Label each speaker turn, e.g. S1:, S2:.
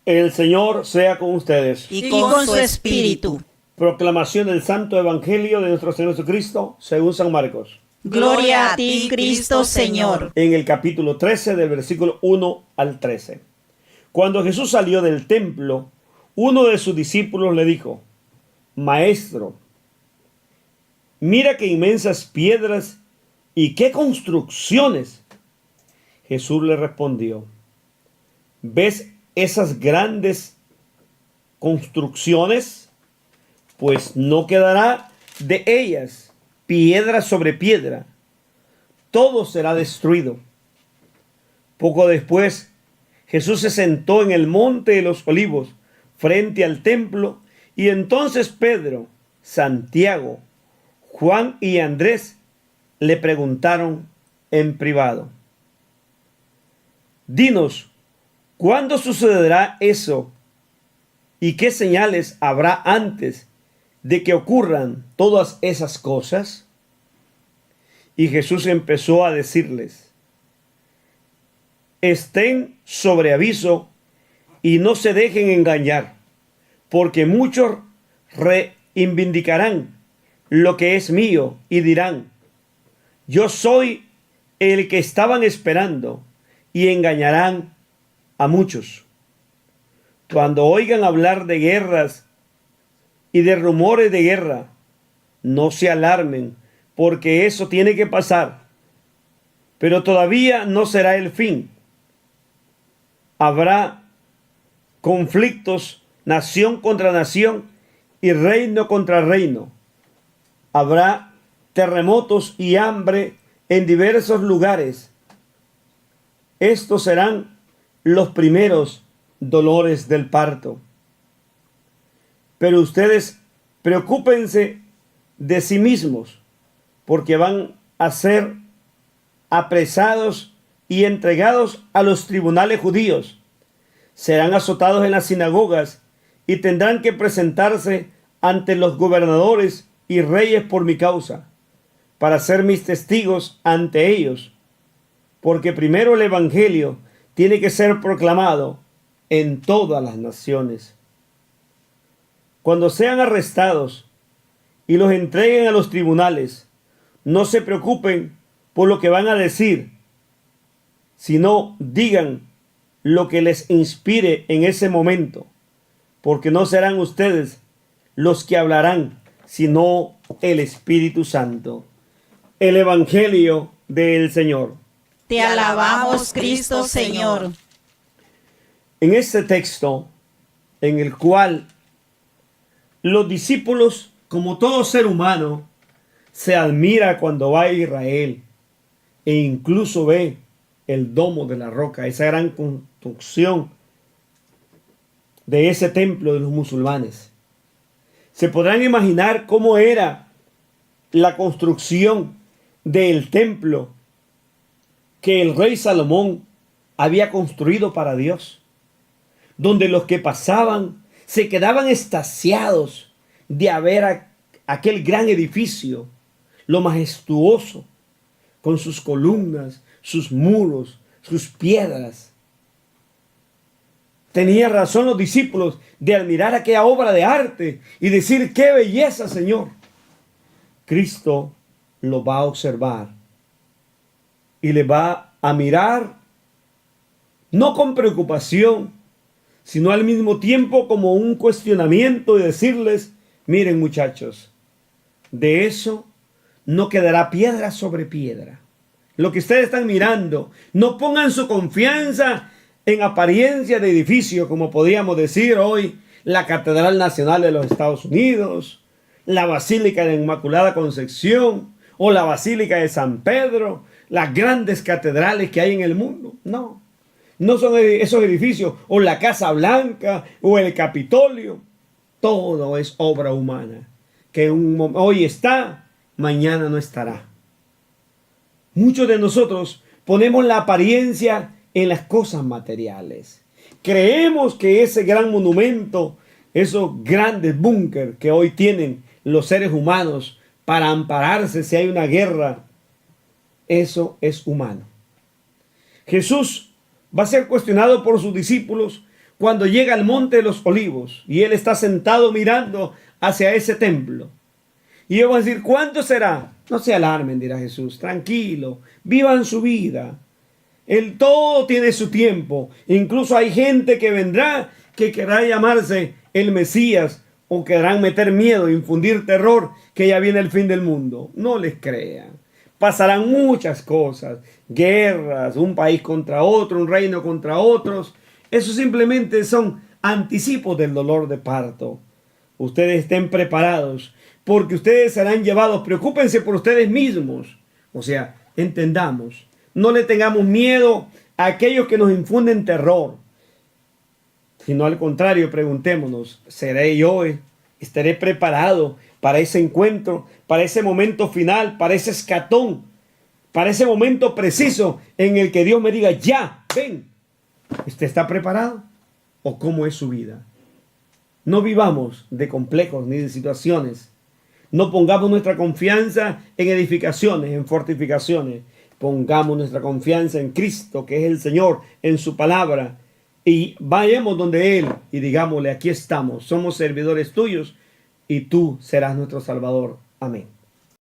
S1: El Señor sea con ustedes.
S2: y con su espíritu.
S1: Proclamación del Santo Evangelio de nuestro Señor Jesucristo según San Marcos.
S2: Gloria a ti, Cristo Señor.
S1: En el capítulo 13 del versículo 1 al 13. Cuando Jesús salió del templo, uno de sus discípulos le dijo: Maestro, mira qué inmensas piedras y qué construcciones. Jesús le respondió: ¿Ves esas grandes construcciones? Pues no quedará de ellas piedra sobre piedra. Todo será destruido. Poco después, Jesús se sentó en el monte de los olivos, frente al templo, y entonces Pedro, Santiago, Juan y Andrés le preguntaron en privado: Dinos, ¿cuándo sucederá eso? ¿Y qué señales habrá antes de que ocurran todas esas cosas? Y Jesús empezó a decirles: Estén sobre aviso y no se dejen engañar, porque muchos reivindicarán lo que es mío y dirán: Yo soy el que estaban esperando, y engañarán a muchos. Cuando oigan hablar de guerras y de rumores de guerra, no se alarmen, porque eso tiene que pasar, pero todavía no será el fin. Habrá conflictos, nación contra nación y reino contra reino. Habrá terremotos y hambre en diversos lugares. Estos serán los primeros dolores del parto. Pero ustedes preocúpense de sí mismos, porque van a ser apresados y entregados a los tribunales judíos. Serán azotados en las sinagogas y tendrán que presentarse ante los gobernadores y reyes por mi causa, para ser mis testigos ante ellos. Porque primero el Evangelio tiene que ser proclamado en todas las naciones. Cuando sean arrestados y los entreguen a los tribunales, no se preocupen por lo que van a decir, sino digan lo que les inspire en ese momento, porque no serán ustedes los que hablarán, sino el Espíritu Santo. El Evangelio del Señor.
S2: Te alabamos, Cristo Señor.
S1: En este texto, en el cual los discípulos, como todo ser humano, se admira cuando va a Israel e incluso ve el domo de la roca, esa gran construcción de ese templo de los musulmanes. Se podrán imaginar cómo era la construcción del templo que el rey Salomón había construido para Dios, donde los que pasaban se quedaban extasiados de ver aquel gran edificio, lo majestuoso, con sus columnas, sus muros, sus piedras. Tenían razón los discípulos de admirar aquella obra de arte y decir: ¡qué belleza, Señor! Cristo lo va a observar y le va a mirar, no con preocupación, sino al mismo tiempo como un cuestionamiento, y decirles: miren, muchachos, de eso no quedará piedra sobre piedra. Lo que ustedes están mirando, no pongan su confianza en apariencia de edificio, como podríamos decir hoy la Catedral Nacional de los Estados Unidos, la Basílica de la Inmaculada Concepción o la Basílica de San Pedro, las grandes catedrales que hay en el mundo. No, no son esos edificios, o la Casa Blanca o el Capitolio. Todo es obra humana, que hoy está, mañana no estará. Muchos de nosotros ponemos la apariencia en las cosas materiales. Creemos que ese gran monumento, esos grandes búnker que hoy tienen los seres humanos para ampararse si hay una guerra, eso es humano. Jesús va a ser cuestionado por sus discípulos cuando llega al monte de los olivos y él está sentado mirando hacia ese templo. Y ellos van a decir, ¿cuánto será? No se alarmen, dirá Jesús, tranquilo, vivan su vida. El todo tiene su tiempo. Incluso hay gente que vendrá que querrá llamarse el Mesías o querrán meter miedo, infundir terror, que ya viene el fin del mundo. No les crean. Pasarán muchas cosas, guerras, un país contra otro, un reino contra otros. Eso simplemente son anticipos del dolor de parto. Ustedes estén preparados, porque ustedes serán llevados. Preocúpense por ustedes mismos. O sea, entendamos, no le tengamos miedo a aquellos que nos infunden terror, sino al contrario, preguntémonos, ¿seré yo? ¿Estaré preparado para ese encuentro, para ese momento final, para ese escatón, para ese momento preciso en el que Dios me diga, ya, ven? ¿Usted está preparado? ¿O cómo es su vida? No vivamos de complejos ni de situaciones. No pongamos nuestra confianza en edificaciones, en fortificaciones. Pongamos nuestra confianza en Cristo, que es el Señor, en su palabra. Y vayamos donde Él y digámosle, aquí estamos, somos servidores tuyos y tú serás nuestro Salvador. Amén.